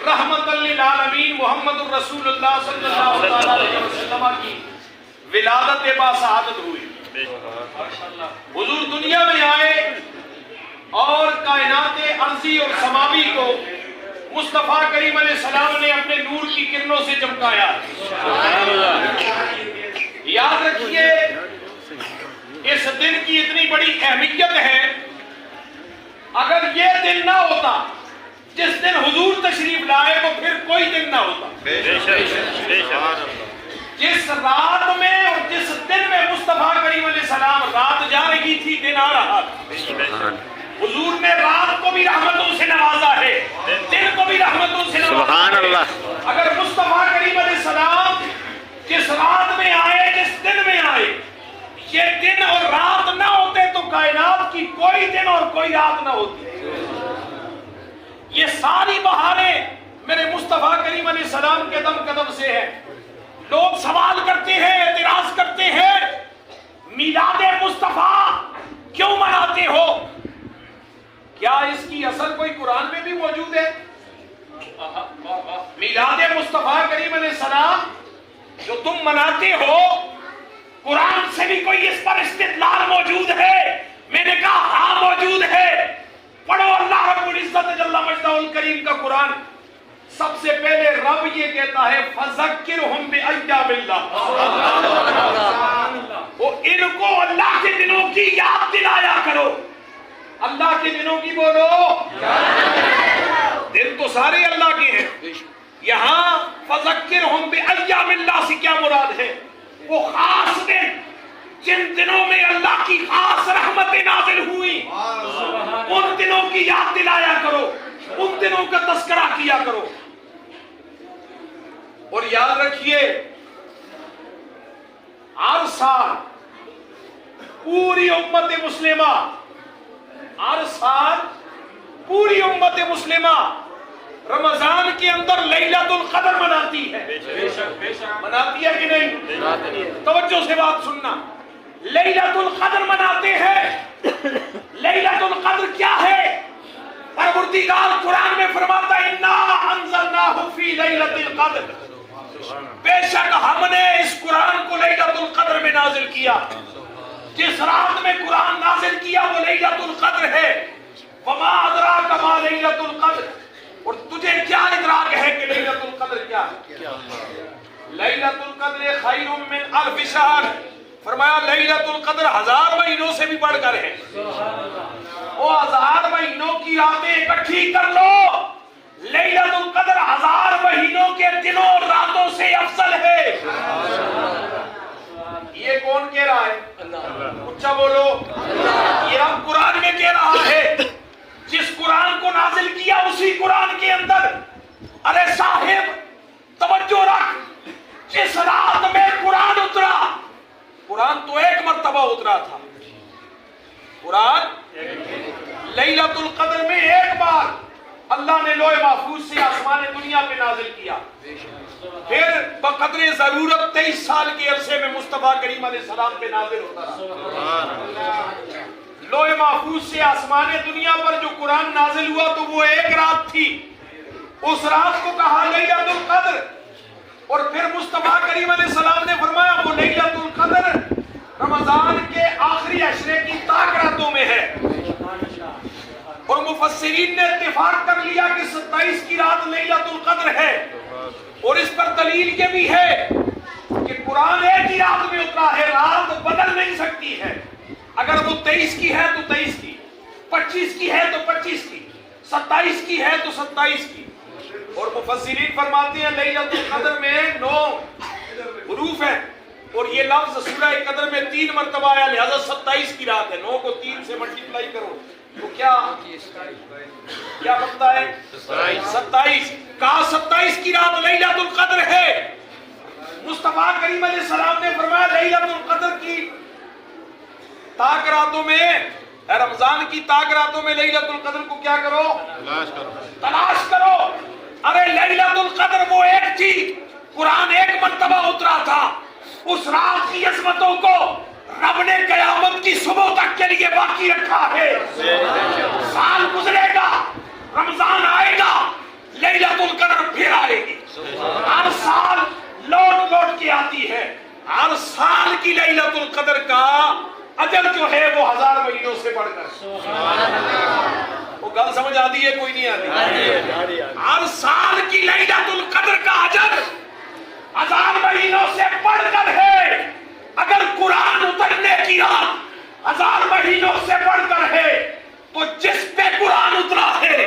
رحمت للعالمین محمد الرسول اللہ صلی اللہ علیہ وسلم کی ولادت باسعادت ہوئی. حضور دنیا میں آئے اور کائنات ارضی اور سماوی کو مصطفیٰ کریم علیہ السلام نے اپنے نور کی کرنوں سے چمکایا. یاد رکھیے اس دن کی اتنی بڑی اہمیت ہے. اگر یہ دن نہ ہوتا جس دن حضور تشریف لائے تو پھر کوئی دن نہ ہوتا. جس رات میں اور جس دن میں مصطفیٰ کریم علیہ السلام رات جا رہی تھی دن آ رہا تھا. حضور نے رات کو بھی رحمتوں سے نوازا ہے, دن کو بھی رحمتوں سے نوازا ہے. اگر مصطفیٰ کریم علیہ السلام جس رات میں آئے جس دن میں آئے یہ دن اور رات نہ ہوتے تو کائنات کی کوئی دن اور کوئی رات نہ ہوتی. یہ ساری بہاریں میرے مصطفیٰ کریم علیہ السلام کے دم قدم سے ہیں. لوگ سوال کرتے ہیں, اعتراض کرتے ہیں, میلاد مصطفیٰ کیوں مناتے ہو؟ کیا اس کی اصل کوئی قرآن میں بھی موجود ہے؟ میلاد مصطفیٰ کریم علیہ السلام جو تم مناتے ہو قرآن سے بھی کوئی اس پر استدلال موجود ہے؟ میں نے کہا ہاں موجود ہے. پڑھو اللہ رب العزت جل مجدہ الکریم کا قرآن. سب سے پہلے رب یہ کہتا ہے فذکرہم بایام اللہ, وہ ان کو اللہ کے دنوں کی یاد دلایا کرو. اللہ کے دنوں کی بولو, دن تو سارے اللہ کے ہیں. یہاں فذکرہم بایام اللہ سے کیا مراد ہے؟ وہ خاص دن جن دنوں میں اللہ کی خاص رحمتیں نازل ہوئی ان دنوں کی یاد دلایا کرو, ان دنوں کا تذکرہ کیا کرو. اور یاد رکھیے ہر سال پوری امت مسلمہ ہر سال پوری امت مسلمہ رمضان کے اندر لیلۃ القدر مناتی ہے. مناتی ہے کہ نہیں؟ توجہ سے بات سننا. لیلۃ القدر مناتے ہیں. لیلۃ القدر کیا ہے؟ پروردگار قرآن میں فرماتا ہے انا انزلناہ فی لیلۃ القدر, بے شک ہم نے اس قرآن کو لیلۃ القدر میں نازل کیا. جس رات میں قرآن نازل کیا وہ لیلۃ القدر ہے. وما ادراک ما لیلۃ القدر, اور تجھے کیا ادراک ہے کہ لیلۃ القدر کیا ہے؟ لیلۃ القدر خیر من الف شہر, فرمایا لیلۃ القدر 1000 مہینوں سے بھی بڑھ کر ہے. وہ 1000 مہینوں کی راتیں اکٹھی کر لو, لیلۃ القدر 1000 مہینوں کے دنوں اور راتوں سے افضل ہے. یہ کون کہہ رہا ہے؟ اچھا بولو. یہ رب قرآن میں کہہ رہا ہے. جس قرآن کو نازل کیا اسی قرآن کے اندر, ارے صاحب توجہ رکھ, جس رات میں قرآن اترا, قرآن تو ایک مرتبہ اترا تھا. قرآن لیلۃ القدر میں ایک بار اللہ نے لوح محفوظ سے آسمان دنیا پہ نازل کیا. پھر بقدر ضرورت 23 سال کے عرصے میں مصطفیٰ کریم علیہ السلام پہ نازل ہوتا رہا. لوح محفوظ سے آسمان دنیا پر جو قرآن نازل ہوا تو وہ ایک رات تھی. اس رات کو کہا لیلۃ القدر. اور پھر مصطفیٰ کریم علیہ السلام نے فرمایا وہ لیلۃ القدر رمضان کے آخری عشرے کی طاق راتوں میں ہے. اور مفسرین نے اتفاق کر لیا کہ 27 کی رات لیلۃ القدر ہے. اور اس پر دلیل یہ بھی ہے کہ قرآن ایک ہی رات میں اترا ہے, رات بدل نہیں سکتی ہے. اگر وہ 23 کی ہے تو 23 کی, 25 کی ہے تو 25 کی, 27 کی ہے تو 27 کی. اور مفسرین فرماتے ہیں لیلۃ القدر میں 9 حروف ہیں اور یہ لفظ سورہ قدر میں 3 مرتبہ آیا, لہذا 27 کی رات ہے. 9 کو 3 سے ملٹیپلائی کرو تو کیا بنتا ہے؟ 27. کہا 27 کی رات لیلۃ القدر ہے. مصطفیٰ کریم علیہ السلام نے فرمایا لیلۃ القدر کی طاق راتوں میں, رمضان کی طاق راتوں میں لیلۃ القدر کو کیا کرو؟ تلاش کرو. ارے لیلۃ القدر وہ ایک تھی, قرآن ایک مرتبہ اترا تھا. اس رات کی عظمتوں کو رب نے قیامت کی صبح تک کے لیے باقی رکھا ہے. سال گزرے گا, رمضان آئے گا, لیلۃ القدر پھر آئے گی، ہر سال لوٹ لوٹ کے آتی ہے۔ ہر سال کی لیلۃ القدر کا اجر جو ہے وہ 1000 مہینوں سے بڑھ کر۔ وہ گل سمجھ آتی ہے کوئی نہیں آتی؟ ہر سال کی لیلۃ القدر کا اجر 1000 مہینوں سے بڑھ کر ہے۔ اگر قرآن اترنے کی رات 1000 مہینوں سے بڑھ کر ہے تو جس پہ قرآن اترا ہے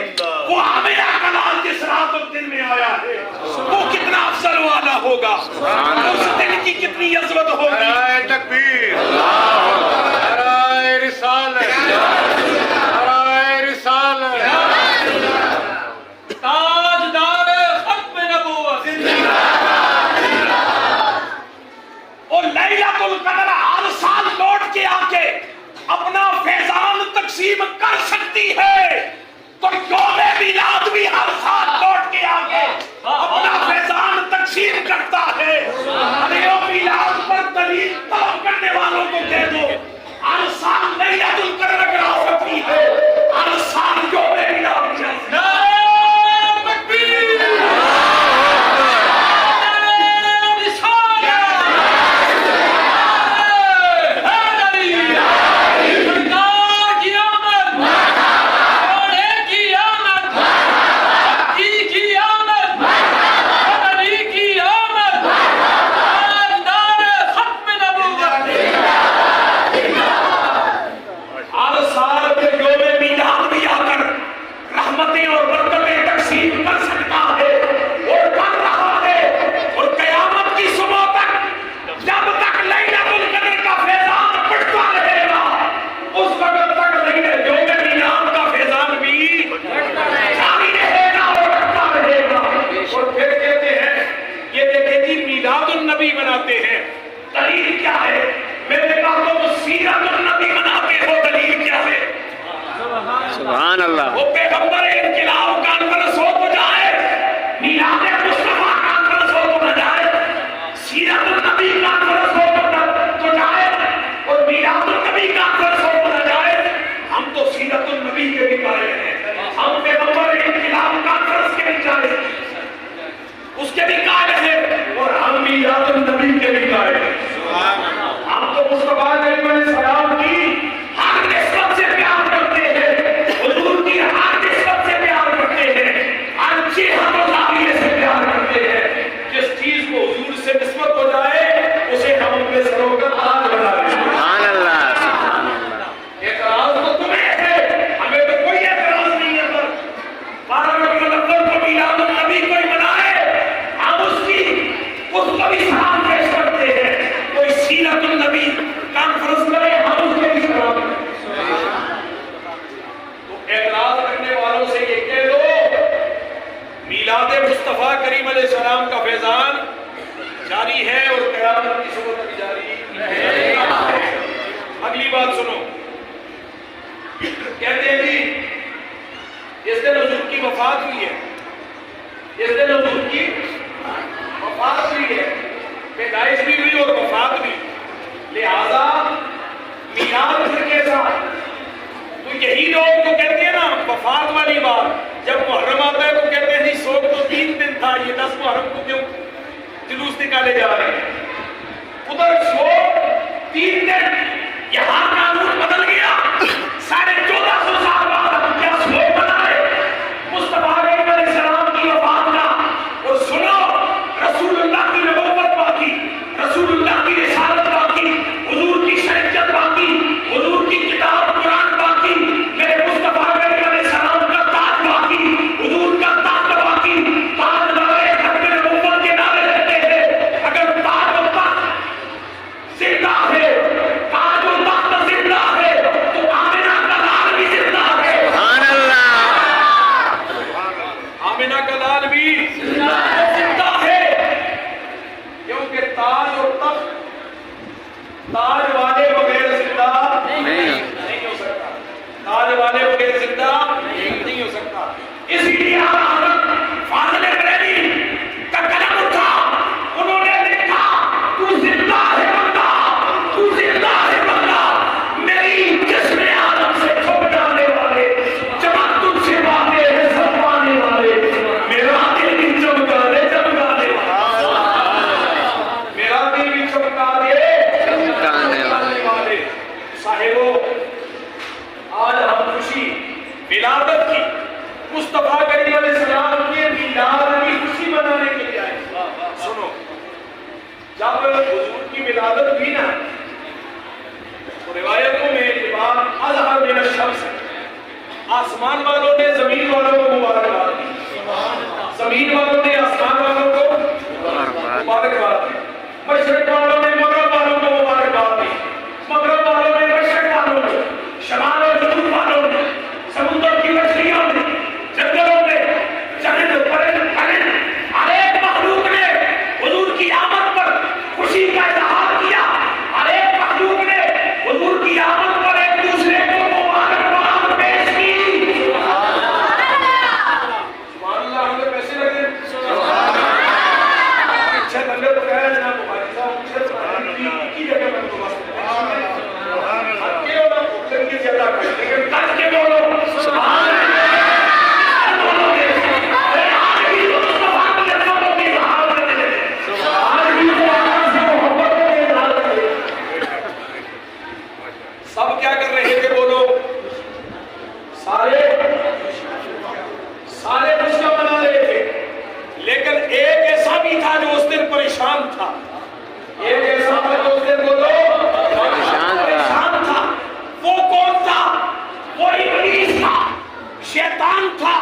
وہ آمنہ کا لال جس رات اور دن میں آیا ہے وہ کتنا افضل والا ہوگا، اس دن کی کتنی عظمت ہوگی۔ نعرہ تکبیر، نعرہ رسالت، نعرہ رسالت، تاجدار ختم نبوت۔ اور لیلۃ القدر ہر سال لوٹ کے آ کے اپنا فیضان تقسیم کر سکتی ہے، تو یوم میلاد بھی ہر سال لوٹ کے آ کے اپنا فیضان تقسیم کرتا ہے۔ ارے یوم میلاد پر دلیل طلب کرنے والوں کو کہہ دو ہر سال لیلۃ القدر اگر آ سکتی ہے، ہر سال یوم میلاد چاہیے۔ میرا دل بھی مصطفیٰ کریم علیہ السلام کے میلاد کی خوشی منانے کے لیے آئے. سنو، جب حضور کی ولادت ہوئی نا تو روایتوں میں یہ بات اظہر من الشمس، آسمان والوں نے زمین والوں کو مبارکباد دی، زمین والوں نے آسمان والوں کو مبارکباد دی، مشرق والوں نے مغرب والوں کو مبارکباد دی، مغرب والوں نے مشرق والوں کو، شمال اور جنوب والوں نے، سمندر کی مچھلیوں نے، جنگلوں نے، چرند پرند ہر ایک مخلوق نے حضور کی آمد پر خوشی کا اظہار کیا. ہر ایک مخلوق نے حضور کی آمد پر ایک دوسرے کو مبارکباد پیش کی. سبحان اللہ. ہمیں پیسے لگے اچھا لگے تو کہا جناب ہماری صاحب اچھا کی جگہ میں تو بس کی زیادہ لیکن کل کے بولو سبحان سب کیا کر رہے تھے بولو؟ سارے خوشیاں منا رہے تھے. لیکن ایک ایسا بھی تھا جو اس دن پریشان تھا. ایک ایسا تھا جو اس دن بولو پریشان تھا. وہ کون تھا؟ وہ ابلیس تھا، شیطان تھا،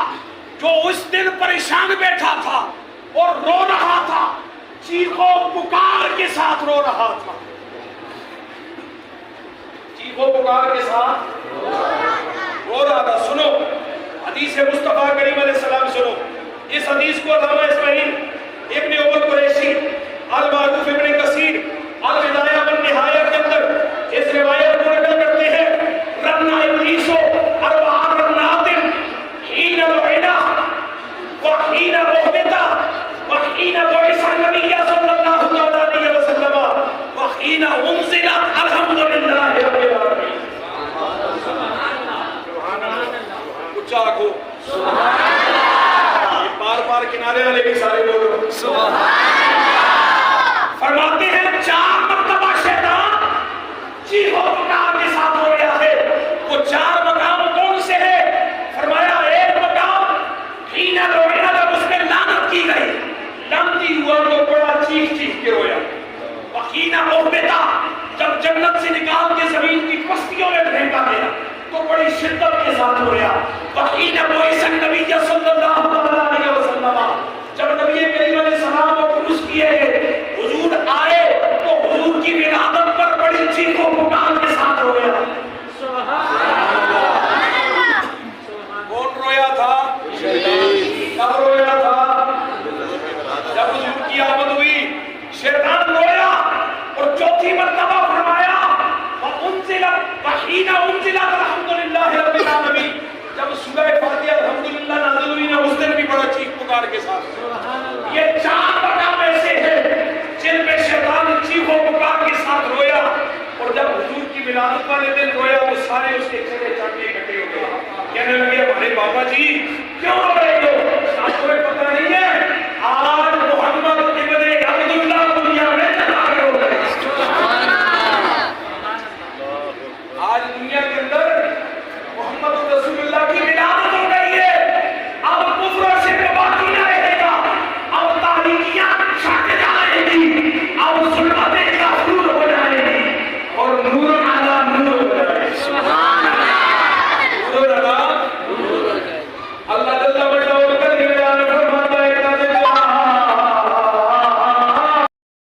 جو اس دن پریشان بیٹھا تھا اور رو رہا تھا، چیخو پکار کے ساتھ رو رہا تھا. چیخو پکار کے ساتھ رو رہا تھا. سنو حدیث مصطفیٰ کریم علیہ السلام سنو. اس حدیث کو علامہ اسماعیل ابن عمر قریشی المعروف ابن کثیر البدایہ والنہایہ کے اندر اس روایت کو نقل کرتے ہیں. رنا ابلیسو اربعہ رنات حین لعنا وحین احبط وحین بعث النبی صلی اللہ علیہ وسلم وحین انزلت الحمدللہ رب العالمین. اچھا رکھو پار پار کنارے والے بھی سارے لوگ فرماتے ہیں 4 مرتبہ شیطان چیخو پکار کے ساتھ ہو گیا ہے. وہ 4 مقام کون سے ہے؟ فرمایا ایک مقام حین رویا جب اس میں لعنت کی گئی، لعنتی ہوا تو بڑا چیخ چیخ کے رویا. وحین احبط جب جنت سے نکال کے زمین کی پستیوں میں پھینکا گیا تو بڑی شدت کے ساتھ رویا. وحین بعث النبی صلی اللہ علیہ وسلم جب نبی کریم علیہ السلام کو مبعوث کیے گئے، حضور آئے تو حضور کی ولادت پر بڑی چیخ و پکار کے ساتھ رویا. کون رویا تھا؟ کب رویا تھا؟ جب حضور کی آمد ہوئی شیطان رویا. اور 4تھی مرتبہ فرمایا وحین انزلت الحمدللہ رب العالمین جب سورہ فاتحہ الحمدللہ نازل ہوئی نا اس دن بھی بڑا چیخ پکار کے ساتھ. یہ 4 مقام ایسے ہیں جن میں شیطان چیخ و پکار کے ساتھ رویا. اور جب حضور کی ولادت والے دن رویا تو سارے اس کے چہرے چاٹے اکٹھے ہو گئے. کہنے لگے ہمارے بابا جی